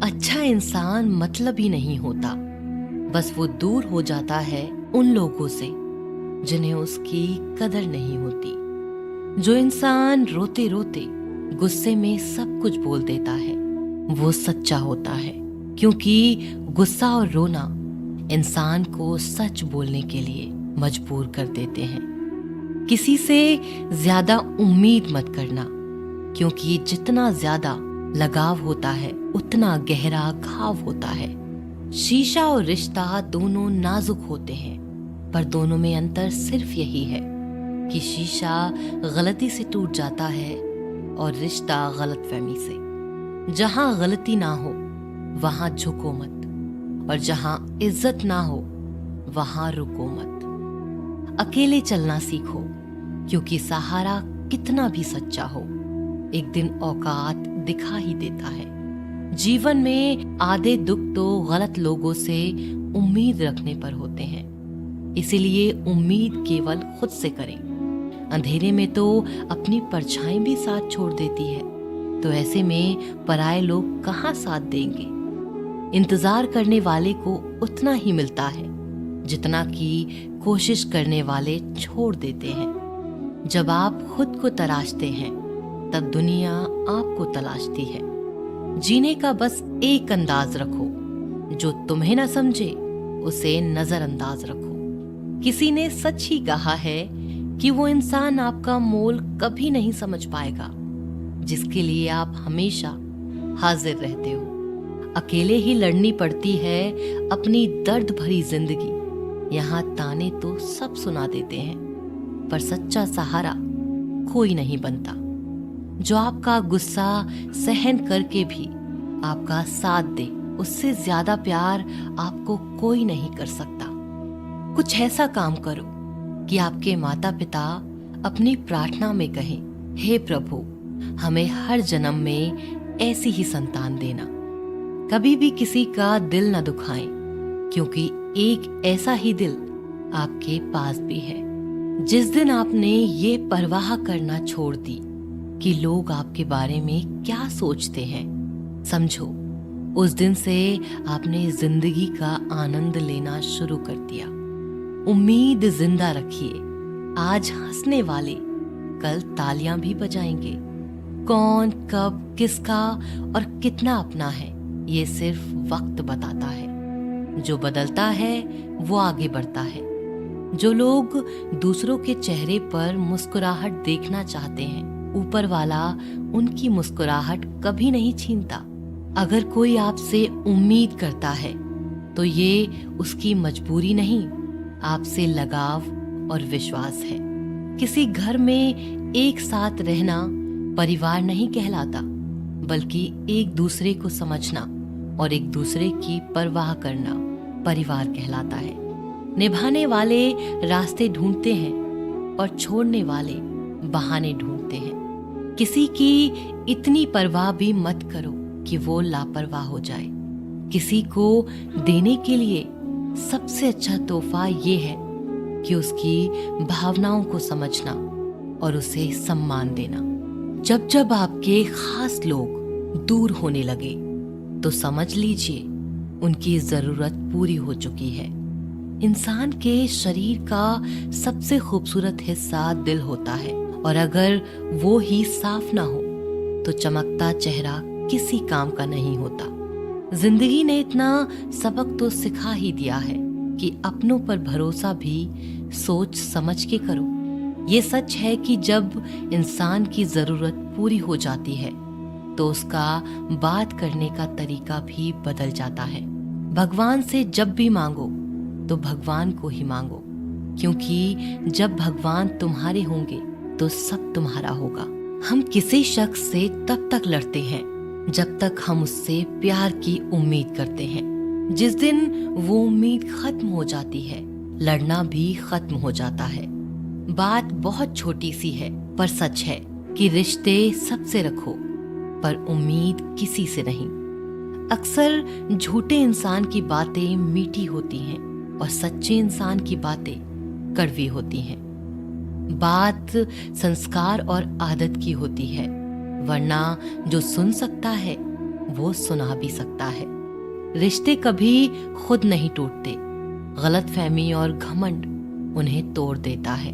अच्छा इंसान मतलबी नहीं होता, बस वो दूर हो जाता है उन लोगों से जिन्हें उसकी कदर नहीं होती। जो इंसान रोते रोते गुस्से में सब कुछ बोल देता है वो सच्चा होता है, क्योंकि गुस्सा और रोना इंसान को सच बोलने के लिए मजबूर कर देते हैं। किसी से ज्यादा उम्मीद मत करना, क्योंकि जितना ज्यादा लगाव होता है उतना गहरा घाव होता है। शीशा और रिश्ता दोनों नाजुक होते हैं, पर दोनों में अंतर सिर्फ यही है कि शीशा गलती से टूट जाता है और रिश्ता गलतफहमी से। जहां गलती ना हो वहां झुको मत, और जहां इज्जत ना हो वहां रुको मत। अकेले चलना सीखो, क्योंकि सहारा कितना भी सच्चा हो एक दिन औकात दिखा ही देता है। जीवन में आधे दुख तो गलत लोगों से उम्मीद रखने पर होते हैं, इसीलिए उम्मीद केवल खुद से करें। अंधेरे में तो अपनी परछाई भी साथ छोड़ देती है, तो ऐसे में पराये लोग कहाँ साथ देंगे। इंतजार करने वाले को उतना ही मिलता है जितना कि कोशिश करने वाले छोड़ देते हैं। जब आप खुद को तराशते हैं तब दुनिया आपको तलाशती है। जीने का बस एक अंदाज रखो, जो तुम्हें ना समझे उसे नजरअंदाज रखो। किसी ने सच ही कहा है कि वो इंसान आपका मोल कभी नहीं समझ पाएगा जिसके लिए आप हमेशा हाजिर रहते हो। अकेले ही लड़नी पड़ती है अपनी दर्द भरी जिंदगी। यहाँ ताने तो सब सुना देते हैं, पर सच्चा सहारा कोई नहीं बनता। जो आपका गुस्सा सहन करके भी आपका साथ दे, उससे ज्यादा प्यार आपको कोई नहीं कर सकता। कुछ ऐसा काम करो कि आपके माता पिता अपनी प्रार्थना में कहें, हे प्रभु, हमें हर जन्म में ऐसी ही संतान देना। कभी भी किसी का दिल न दुखाएं, क्योंकि एक ऐसा ही दिल आपके पास भी है। जिस दिन आपने ये परवाह करना छोड़ दी कि लोग आपके बारे में क्या सोचते हैं, समझो उस दिन से आपने जिंदगी का आनंद लेना शुरू कर दिया। उम्मीद जिंदा रखिए, आज हंसने वाले कल तालियां भी बजाएंगे। कौन कब किसका और कितना अपना है ये सिर्फ वक्त बताता है। जो बदलता है वो आगे बढ़ता है। जो लोग दूसरों के चेहरे पर मुस्कुराहट देखना चाहते हैं, ऊपर वाला उनकी मुस्कुराहट कभी नहीं छीनता। अगर कोई आपसे उम्मीद करता है तो ये उसकी मजबूरी नहीं, आपसे लगाव और विश्वास है। किसी घर में एक साथ रहना परिवार नहीं कहलाता, बल्कि एक दूसरे को समझना और एक दूसरे की परवाह करना परिवार कहलाता है। निभाने वाले रास्ते ढूंढते हैं और छोड़ने वाले बहाने ढूंढते हैं। किसी की इतनी परवाह भी मत करो कि वो लापरवाह हो जाए। किसी को देने के लिए सबसे अच्छा तोहफा ये है कि उसकी भावनाओं को समझना और उसे सम्मान देना। जब जब आपके खास लोग दूर होने लगे तो समझ लीजिए उनकी जरूरत पूरी हो चुकी है। इंसान के शरीर का सबसे खूबसूरत हिस्सा दिल होता है, और अगर वो ही साफ ना हो तो चमकता चेहरा किसी काम का नहीं होता। जिंदगी ने इतना सबक तो सिखा ही दिया है कि अपनों पर भरोसा भी सोच समझ के करो। ये सच है कि जब इंसान की जरूरत पूरी हो जाती है तो उसका बात करने का तरीका भी बदल जाता है। भगवान से जब भी मांगो तो भगवान को ही मांगो, क्योंकि जब भगवान तुम्हारे होंगे तो सब तुम्हारा होगा। हम किसी शख्स से तब तक लड़ते हैं जब तक हम उससे प्यार की उम्मीद करते हैं। जिस दिन वो उम्मीद खत्म हो जाती है, लड़ना भी खत्म हो जाता है। बात बहुत छोटी सी है पर सच है कि रिश्ते सबसे रखो, पर उम्मीद किसी से नहीं। अक्सर झूठे इंसान की बातें मीठी होती हैं और सच्चे इंसान की बातें कड़वी होती हैं। बात संस्कार और आदत की होती है, वरना जो सुन सकता है वो सुना भी सकता है। रिश्ते कभी खुद नहीं टूटते, गलतफहमी और घमंड उन्हें तोड़ देता है।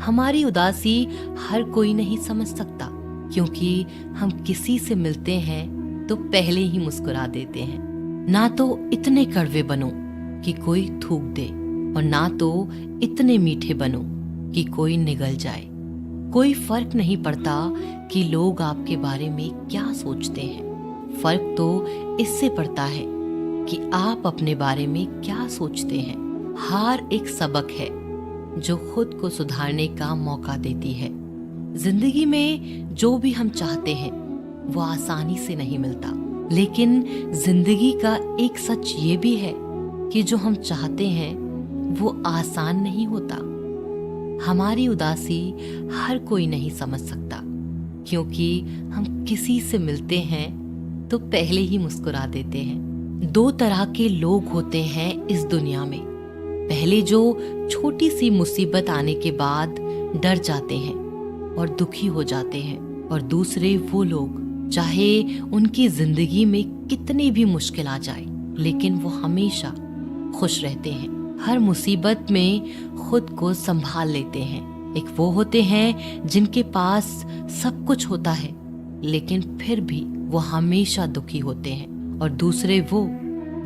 हमारी उदासी हर कोई नहीं समझ सकता, क्योंकि हम किसी से मिलते हैं तो पहले ही मुस्कुरा देते हैं। ना तो इतने कड़वे बनो कि कोई थूक दे, और ना तो इतने मीठे बनो कि कोई निगल जाए। कोई फर्क नहीं पड़ता कि लोग आपके बारे में क्या सोचते हैं, फर्क तो इससे पड़ता है कि आप अपने बारे में क्या सोचते हैं। हार एक सबक है जो खुद को सुधारने का मौका देती है। जिंदगी में जो भी हम चाहते हैं वो आसानी से नहीं मिलता, लेकिन जिंदगी का एक सच ये भी है कि जो हम चाहते हैं वो आसान नहीं होता। हमारी उदासी हर कोई नहीं समझ सकता, क्योंकि हम किसी से मिलते हैं तो पहले ही मुस्कुरा देते हैं। दो तरह के लोग होते हैं इस दुनिया में। पहले जो छोटी सी मुसीबत आने के बाद डर जाते हैं और दुखी हो जाते हैं, और दूसरे वो लोग चाहे उनकी जिंदगी में कितनी भी मुश्किल आ जाए लेकिन वो हमेशा खुश रहते हैं। हर मुसीबत में खुद को संभाल लेते हैं। एक वो होते हैं जिनके पास सब कुछ होता है लेकिन फिर भी वो हमेशा दुखी होते हैं, और दूसरे वो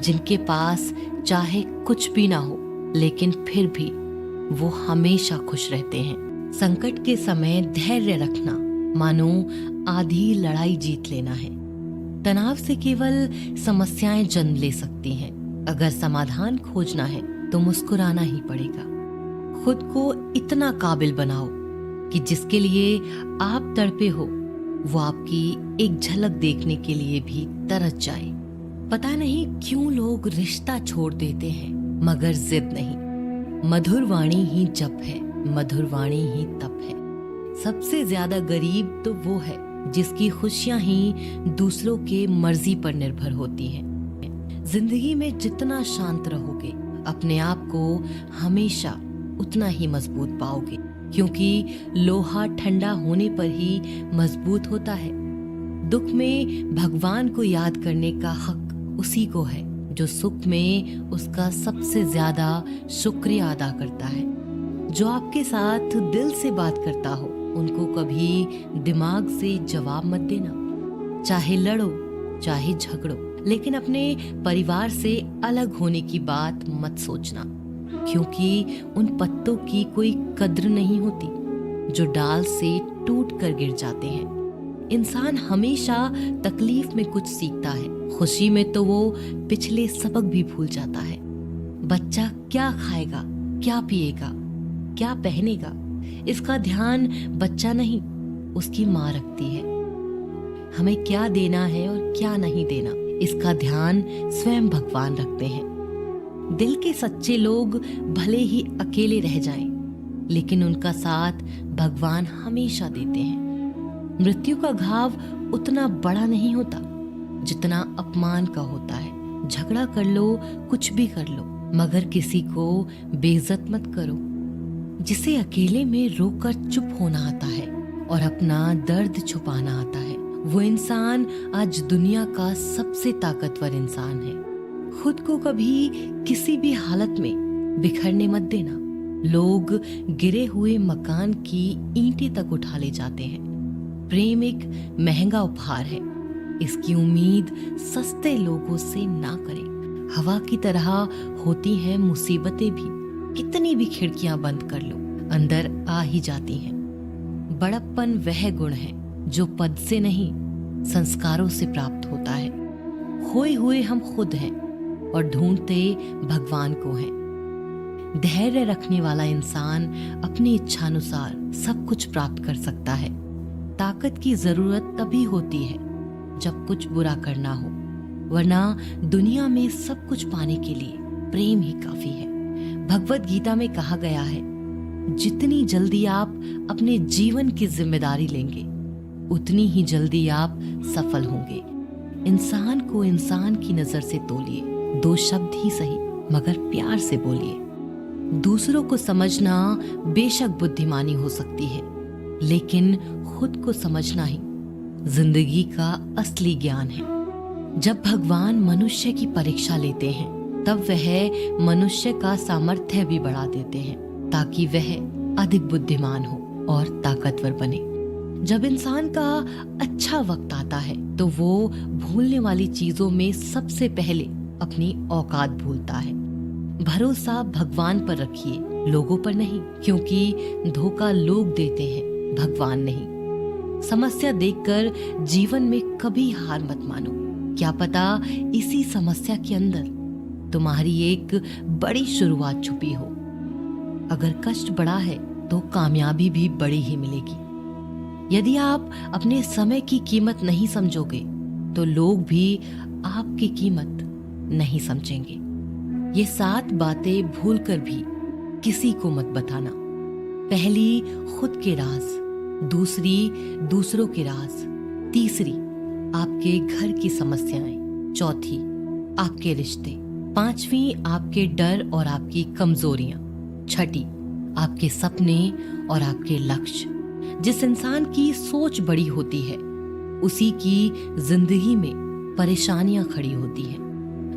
जिनके पास चाहे कुछ भी ना हो लेकिन फिर भी वो हमेशा खुश रहते हैं। संकट के समय धैर्य रखना मानो आधी लड़ाई जीत लेना है। तनाव से केवल समस्याएं जन्म ले सकती हैं। अगर समाधान खोजना है तो मुस्कुराना ही पड़ेगा। खुद को इतना काबिल बनाओ कि जिसके लिए आप तड़पे हो वो आपकी एक झलक देखने के लिए भी तरस जाए। पता नहीं क्यों लोग रिश्ता छोड़ देते हैं, मगर जिद नहीं। मधुर वाणी ही जप है, मधुर वाणी ही तप है। सबसे ज्यादा गरीब तो वो है जिसकी खुशियां ही दूसरों के मर्जी पर निर्भर होती हैं। जिंदगी में जितना शांत रहोगे अपने आप को हमेशा उतना ही मजबूत पाओगे, क्योंकि लोहा ठंडा होने पर ही मजबूत होता है। दुख में भगवान को याद करने का हक उसी को है जो सुख में उसका सबसे ज्यादा शुक्रिया अदा करता है। जो आपके साथ दिल से बात करता हो उनको कभी दिमाग से जवाब मत देना। चाहे लड़ो चाहे झगड़ो, लेकिन अपने परिवार से अलग होने की बात मत सोचना, क्योंकि उन पत्तों की कोई कद्र नहीं होती जो डाल से टूट कर गिर जाते हैं। इंसान हमेशा तकलीफ में कुछ सीखता है, खुशी में तो वो पिछले सबक भी भूल जाता है। बच्चा क्या खाएगा, क्या पिएगा, क्या पहनेगा, इसका ध्यान बच्चा नहीं उसकी माँ रखती है। हमें क्या देना है और क्या नहीं देना, इसका ध्यान स्वयं भगवान रखते हैं। दिल के सच्चे लोग भले ही अकेले रह जाएं, लेकिन उनका साथ भगवान हमेशा देते हैं। मृत्यु का घाव उतना बड़ा नहीं होता जितना अपमान का होता है। झगड़ा कर लो, कुछ भी कर लो, मगर किसी को बेइज्जत मत करो। जिसे अकेले में रोकर चुप होना आता है और अपना दर्द छुपाना आता है, वो इंसान आज दुनिया का सबसे ताकतवर इंसान है। खुद को कभी किसी भी हालत में बिखरने मत देना। लोग गिरे हुए मकान की ईंटें तक उठा ले जाते हैं। प्रेम एक महंगा उपहार है, इसकी उम्मीद सस्ते लोगों से ना करें। हवा की तरह होती हैं मुसीबतें भी, कितनी भी खिड़कियां बंद कर लो अंदर आ ही जाती हैं। बड़प्पन वह गुण है जो पद से नहीं संस्कारों से प्राप्त होता है। खोए हुए हम खुद हैं और ढूंढते भगवान को हैं। धैर्य रखने वाला इंसान अपनी इच्छानुसार सब कुछ प्राप्त कर सकता है। ताकत की जरूरत तभी होती है जब कुछ बुरा करना हो, वरना दुनिया में सब कुछ पाने के लिए प्रेम ही काफी है। भगवत गीता में कहा गया है, जितनी जल्दी आप अपने जीवन की जिम्मेदारी लेंगे उतनी ही जल्दी आप सफल होंगे। इंसान को इंसान की नजर से तोलिए, 2 शब्द ही सही मगर प्यार से बोलिए। दूसरों को समझना बेशक बुद्धिमानी हो सकती है, लेकिन खुद को समझना ही जिंदगी का असली ज्ञान है। जब भगवान मनुष्य की परीक्षा लेते हैं तब वह मनुष्य का सामर्थ्य भी बढ़ा देते हैं ताकि वह अधिक बुद्धिमान हो और ताकतवर बने। जब इंसान का अच्छा वक्त आता है तो वो भूलने वाली चीजों में सबसे पहले अपनी औकात भूलता है। भरोसा भगवान पर रखिए, लोगों पर नहीं, क्योंकि धोखा लोग देते हैं, भगवान नहीं। समस्या देखकर जीवन में कभी हार मत मानो। क्या पता इसी समस्या के अंदर तुम्हारी एक बड़ी शुरुआत छुपी हो। अगर कष्ट बड़ा है तो कामयाबी भी बड़ी ही मिलेगी। यदि आप अपने समय की कीमत नहीं समझोगे तो लोग भी आपकी कीमत नहीं समझेंगे। ये 7 बातें भूलकर भी किसी को मत बताना। पहली, खुद के राज। दूसरी, दूसरों के राज। तीसरी, आपके घर की समस्याएं। चौथी, आपके रिश्ते। पांचवी, आपके डर और आपकी कमजोरियां। छठी, आपके सपने और आपके लक्ष्य। जिस इंसान की सोच बड़ी होती है उसी की जिंदगी में परेशानियां खड़ी होती हैं।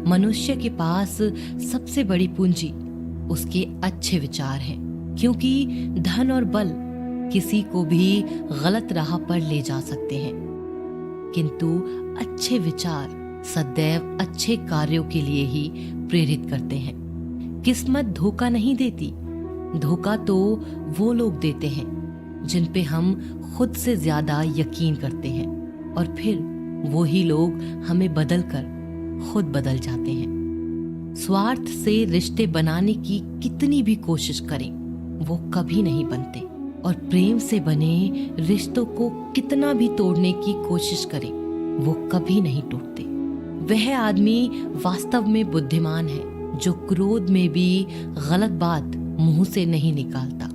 मनुष्य के पास सबसे बड़ी पूंजी उसके अच्छे विचार हैं, क्योंकि धन और बल किसी को भी गलत राह पर ले जा सकते हैं, किंतु अच्छे विचार सदैव अच्छे कार्यों के लिए ही प्रेरित करते हैं। किस्मत धोखा नहीं देती। धोखा तो वो लोग देते हैं जिन पे हम खुद से ज्यादा यकीन करते हैं और फिर वो ही लोग हमें बदलकर खुद बदल जाते हैं। स्वार्थ से रिश्ते बनाने की कितनी भी कोशिश करें वो कभी नहीं बनते, और प्रेम से बने रिश्तों को कितना भी तोड़ने की कोशिश करें वो कभी नहीं टूटते। वह आदमी वास्तव में बुद्धिमान है जो क्रोध में भी गलत बात मुंह से नहीं निकालता।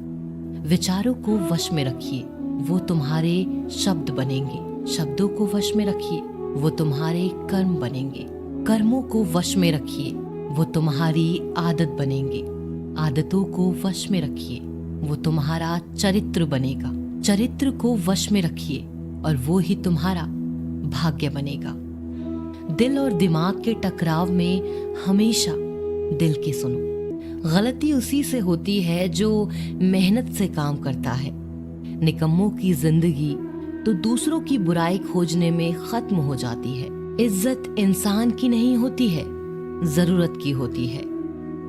विचारों को वश में रखिए, वो तुम्हारे शब्द बनेंगे। शब्दों को वश में रखिए, वो तुम्हारे कर्म बनेंगे। कर्मों को वश में रखिए, वो तुम्हारी आदत बनेंगे। आदतों को वश में रखिए, वो तुम्हारा चरित्र बनेगा। चरित्र को वश में रखिए और वो ही तुम्हारा भाग्य बनेगा। दिल और दिमाग के टकराव में हमेशा दिल की सुनो। गलती उसी से होती है जो मेहनत से काम करता है। निकम्मों की जिंदगी तो दूसरों की बुराई खोजने में खत्म हो जाती है। इज्जत इंसान की नहीं होती है, जरूरत की होती है।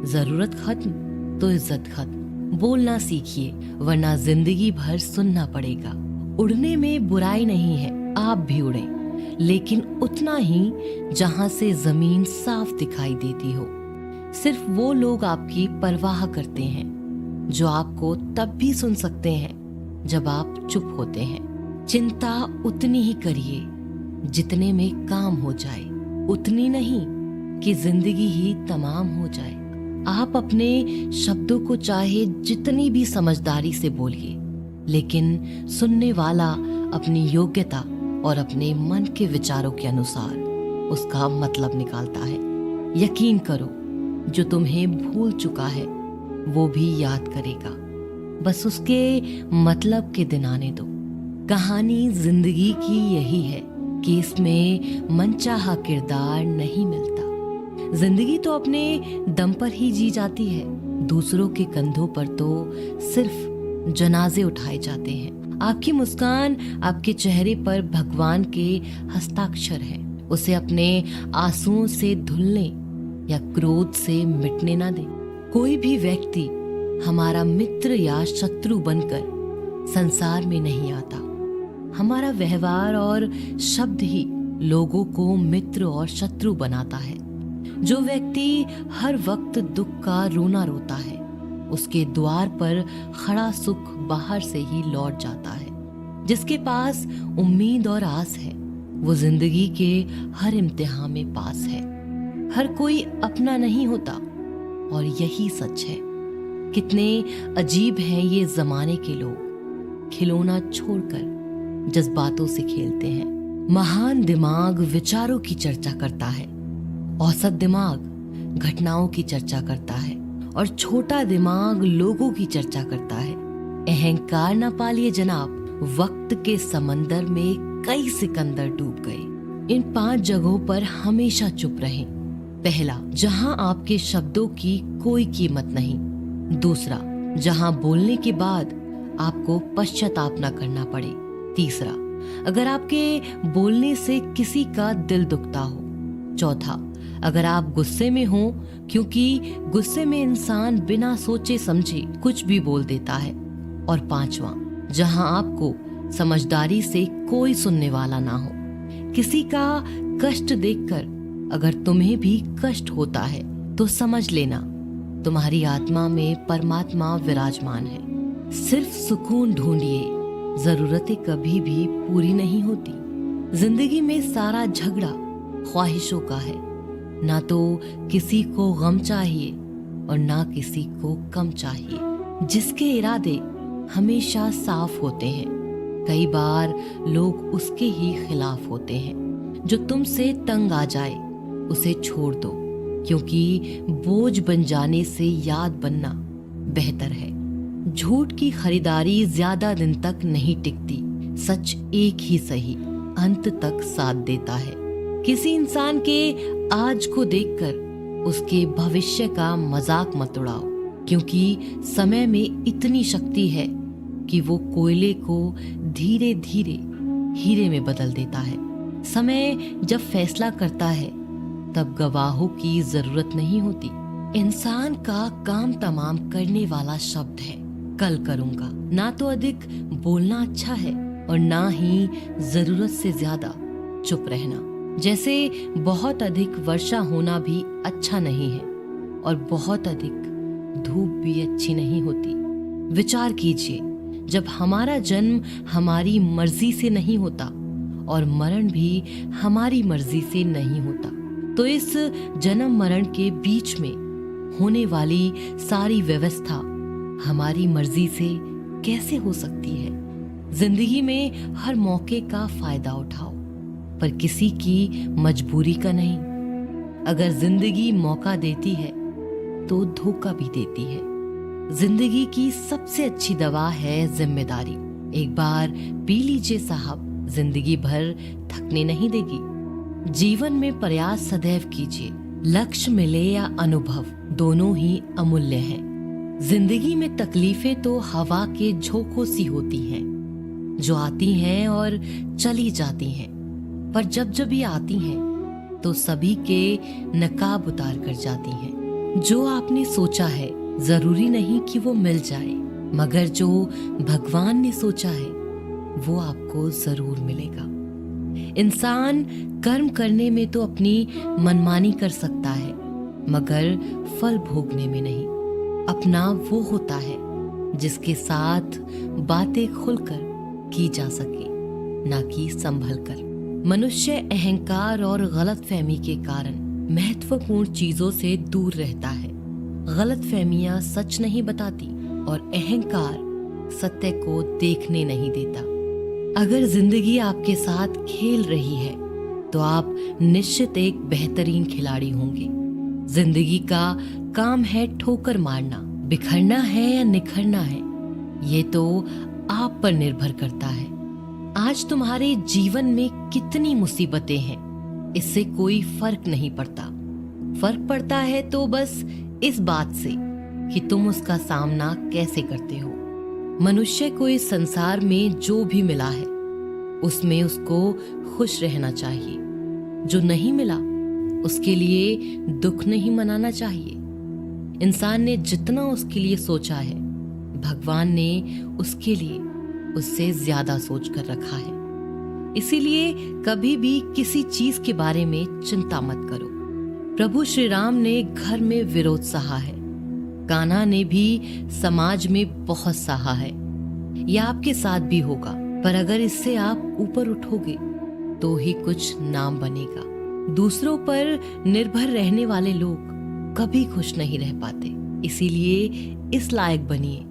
जरूरत खत्म तो इज्जत खत्म। बोलना सीखिए, वरना जिंदगी भर सुनना पड़ेगा। उड़ने में बुराई नहीं है, आप भी उड़े, लेकिन उतना ही जहां से जमीन साफ दिखाई देती हो। सिर्फ वो लोग आपकी परवाह करते हैं जो आपको तब भी सुन सकते हैं जब आप चुप होते हैं। चिंता उतनी ही करिए जितने में काम हो जाए, उतनी नहीं कि जिंदगी ही तमाम हो जाए। आप अपने शब्दों को चाहे जितनी भी समझदारी से बोलिए, लेकिन सुनने वाला अपनी योग्यता और अपने मन के विचारों के अनुसार उसका मतलब निकालता है। यकीन करो, जो तुम्हें भूल चुका है वो भी याद करेगा, बस उसके मतलब के दिन आने दो। कहानी जिंदगी की यही है कि इसमें मनचाहा किरदार नहीं मिलता। जिंदगी तो अपने दम पर ही जी जाती है, दूसरों के कंधों पर तो सिर्फ जनाजे उठाए जाते हैं। आपकी मुस्कान आपके चेहरे पर भगवान के हस्ताक्षर है। उसे अपने आंसुओं से धुलने या क्रोध से मिटने ना दे। कोई भी व्यक्ति हमारा मित्र या शत्रु बनकर संसार में नहीं आता। हमारा व्यवहार और शब्द ही लोगों को मित्र और शत्रु बनाता है। जो व्यक्ति हर वक्त दुख का रोना रोता है, उसके द्वार पर खड़ा सुख बाहर से ही लौट जाता है। जिसके पास उम्मीद और आस है वो जिंदगी के हर इम्तिहान में पास है। हर कोई अपना नहीं होता और यही सच है। कितने अजीब हैं ये जमाने के लोग, खिलौना छोड़कर जज्बातों से खेलते हैं। महान दिमाग विचारों की चर्चा करता है, औसत दिमाग घटनाओं की चर्चा करता है और छोटा दिमाग लोगों की चर्चा करता है। अहंकार न पालिए जनाब, वक्त के समंदर में कई सिकंदर डूब गए। इन 5 जगहों पर हमेशा चुप रहें। पहला, जहां आपके शब्दों की कोई कीमत नहीं। दूसरा, जहां बोलने के बाद आपको पश्चाताप न करना पड़े। तीसरा, अगर आपके बोलने से किसी का दिल दुखता हो। चौथा, अगर आप गुस्से में हो, क्योंकि गुस्से में इंसान बिना सोचे समझे कुछ भी बोल देता है। और पांचवा, जहां आपको समझदारी से कोई सुनने वाला ना हो। किसी का कष्ट देखकर अगर तुम्हें भी कष्ट होता है तो समझ लेना तुम्हारी आत्मा में परमात्मा विराजमान है। सिर्फ सुकून ढूंढिए, जरूरतें कभी भी पूरी नहीं होती। जिंदगी में सारा झगड़ा ख्वाहिशों का है। ना तो किसी को गम चाहिए और ना किसी को कम चाहिए। जिसके इरादे हमेशा साफ होते हैं, कई बार लोग उसके ही खिलाफ होते हैं। जो तुमसे तंग आ जाए उसे छोड़ दो, क्योंकि बोझ बन जाने से याद बनना बेहतर है। झूठ की खरीदारी ज्यादा दिन तक नहीं टिकती। सच एक ही सही अंत तक साथ देता है। किसी इंसान के आज को देखकर उसके भविष्य का मजाक मत उड़ाओ, क्योंकि समय में इतनी शक्ति है कि वो कोयले को धीरे धीरे हीरे में बदल देता है। समय जब फैसला करता है तब गवाहों की जरूरत नहीं होती। इंसान का काम तमाम करने वाला शब्द है कल करूंगा। ना तो अधिक बोलना अच्छा है और ना ही जरूरत से ज्यादा चुप रहना। जैसे बहुत अधिक वर्षा होना भी अच्छा नहीं है और बहुत अधिक धूप भी अच्छी नहीं होती। विचार कीजिए, जब हमारा जन्म हमारी मर्जी से नहीं होता और मरण भी हमारी मर्जी से नहीं होता, तो इस जन्म मरण के बीच में होने वाली सारी व्यवस्था हमारी मर्जी से कैसे हो सकती है। जिंदगी में हर मौके का फायदा उठाओ, पर किसी की मजबूरी का नहीं। अगर जिंदगी मौका देती है तो धोखा भी देती है। जिंदगी की सबसे अच्छी दवा है जिम्मेदारी। एक बार पी लीजिए साहब, जिंदगी भर थकने नहीं देगी। जीवन में प्रयास सदैव कीजिए। लक्ष्य मिले या अनुभव, दोनों ही अमूल्य हैं। जिंदगी में तकलीफें तो हवा के झोंकों सी होती हैं, जो आती हैं और चली जाती हैं, पर जब जब ये आती हैं तो सभी के नकाब उतार कर जाती हैं। जो आपने सोचा है जरूरी नहीं कि वो मिल जाए, मगर जो भगवान ने सोचा है वो आपको जरूर मिलेगा। इंसान कर्म करने में तो अपनी मनमानी कर सकता है, मगर फल भोगने में नहीं। अपना वो होता है जिसके साथ बातें खुलकर की जा सके, ना कि संभल कर। मनुष्य अहंकार और गलतफहमी के कारण महत्वपूर्ण चीजों से दूर रहता है। गलतफहमियां सच नहीं बताती और अहंकार सत्य को देखने नहीं देता। अगर जिंदगी आपके साथ खेल रही है तो आप निश्चित एक बेहतरीन खिलाड़ी होंगे। जिंदगी का काम है ठोकर मारना। बिखरना है या निखरना है, ये तो आप पर निर्भर करता है। आज तुम्हारे जीवन में कितनी मुसीबतें हैं, इससे कोई फर्क नहीं पड़ता। फर्क पड़ता है तो बस इस बात से कि तुम उसका सामना कैसे करते हो। मनुष्य को इस संसार में जो भी मिला है उसमें उसको खुश रहना चाहिए। जो नहीं मिला उसके लिए दुख नहीं मनाना चाहिए। इंसान ने जितना उसके लिए सोचा है, भगवान ने उसके लिए उससे ज्यादा सोच कर रखा है। इसीलिए कभी भी किसी चीज के बारे में चिंता मत करो। प्रभु श्री राम ने घर में विरोध सहा है, कान्हा ने भी समाज में बहुत सहा है। यह आपके साथ भी होगा, पर अगर इससे आप ऊपर उठोगे तो ही कुछ नाम बनेगा। दूसरों पर निर्भर रहने वाले लोग कभी खुश नहीं रह पाते। इसीलिए इस लायक बनिए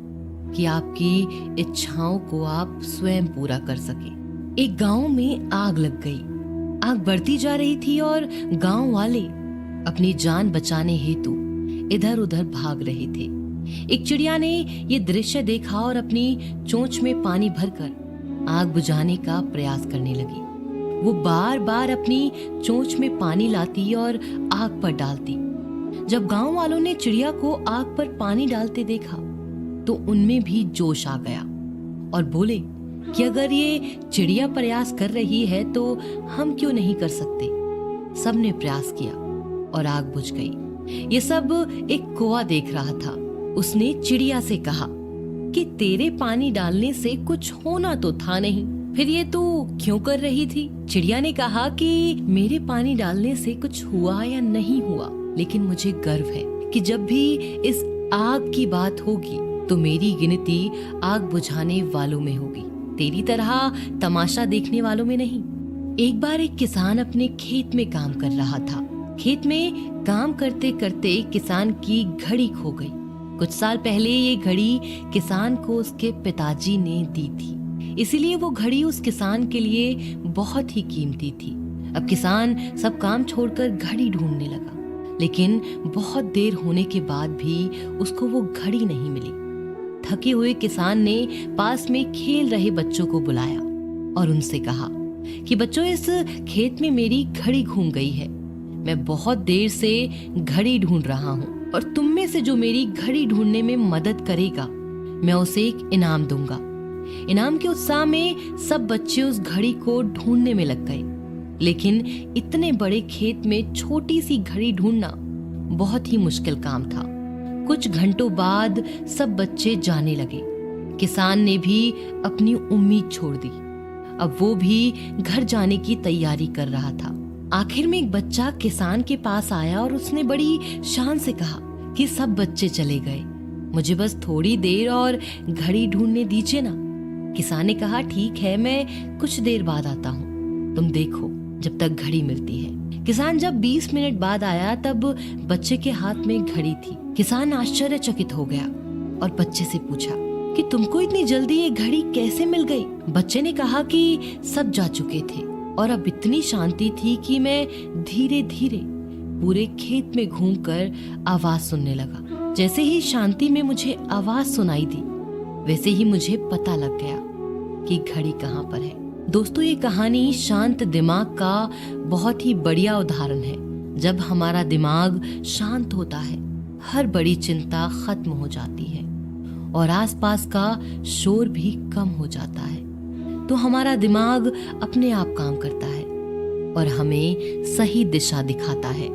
कि आपकी इच्छाओं को आप स्वयं पूरा कर सके। एक गांव में आग लग गई। आग बढ़ती जा रही थी और गांव वाले अपनी जान बचाने हेतु इधर उधर भाग रहे थे। एक चिड़िया ने ये दृश्य देखा और अपनी चोंच में पानी भरकर आग बुझाने का प्रयास करने लगी। वो बार बार अपनी चोंच में पानी लाती और आग पर डालती। जब गांव वालों ने चिड़िया को आग पर पानी डालते देखा तो उनमें भी जोश आ गया और बोले कि अगर ये चिड़िया प्रयास कर रही है तो हम क्यों नहीं कर सकते। सबने प्रयास किया और आग बुझ गई। ये सब एक कौवा देख रहा था। उसने चिड़िया से कहा कि तेरे पानी डालने से कुछ होना तो था नहीं, फिर ये तू क्यों कर रही थी। चिड़िया ने कहा कि मेरे पानी डालने से कुछ हुआ या नहीं हुआ, लेकिन मुझे गर्व है कि जब भी इस आग की बात होगी तो मेरी गिनती आग बुझाने वालों में होगी, तेरी तरह तमाशा देखने वालों में नहीं। एक बार एक किसान अपने खेत में काम कर रहा था। खेत में काम करते करते किसान की घड़ी खो गई। कुछ साल पहले ये घड़ी किसान को उसके पिताजी ने दी थी, इसीलिए वो घड़ी उस किसान के लिए बहुत ही कीमती थी। अब किसान सब काम छोड़कर घड़ी ढूंढने लगा, लेकिन बहुत देर होने के बाद भी उसको वो घड़ी नहीं मिली। थके हुए किसान ने पास में खेल रहे बच्चों को बुलाया और उनसे कहा कि बच्चों, इस खेत में मेरी घड़ी घूम गई है। मैं बहुत देर से घड़ी ढूंढ रहा हूँ और तुम में से जो मेरी घड़ी ढूंढने में मदद करेगा मैं उसे एक इनाम दूंगा। इनाम के उत्साह में सब बच्चे उस घड़ी को ढूंढने में लग गए, लेकिन इतने बड़े खेत में छोटी सी घड़ी ढूंढना बहुत ही मुश्किल काम था। कुछ घंटों बाद सब बच्चे जाने लगे। किसान ने भी अपनी उम्मीद छोड़ दी। अब वो भी घर जाने की तैयारी कर रहा था। आखिर में एक बच्चा किसान के पास आया और उसने बड़ी शान से कहा कि सब बच्चे चले गए, मुझे बस थोड़ी देर और घड़ी ढूंढने दीजिए ना। किसान ने कहा, ठीक है, मैं कुछ देर बाद आता हूँ, तुम देखो जब तक घड़ी मिलती है। किसान जब 20 मिनट बाद आया तब बच्चे के हाथ में घड़ी थी। किसान आश्चर्यचकित हो गया और बच्चे से पूछा कि तुमको इतनी जल्दी ये घड़ी कैसे मिल गई। बच्चे ने कहा कि सब जा चुके थे और अब इतनी शांति थी कि मैं धीरे धीरे पूरे खेत में घूमकर आवाज सुनने लगा। जैसे ही शांति में मुझे आवाज सुनाई दी, वैसे ही मुझे पता लग गया कि घड़ी कहाँ पर है। दोस्तों, ये कहानी शांत दिमाग का बहुत ही बढ़िया उदाहरण है। जब हमारा दिमाग शांत होता है, हर बड़ी चिंता खत्म हो जाती है और आसपास का शोर भी कम हो जाता है, तो हमारा दिमाग अपने आप काम करता है और हमें सही दिशा दिखाता है।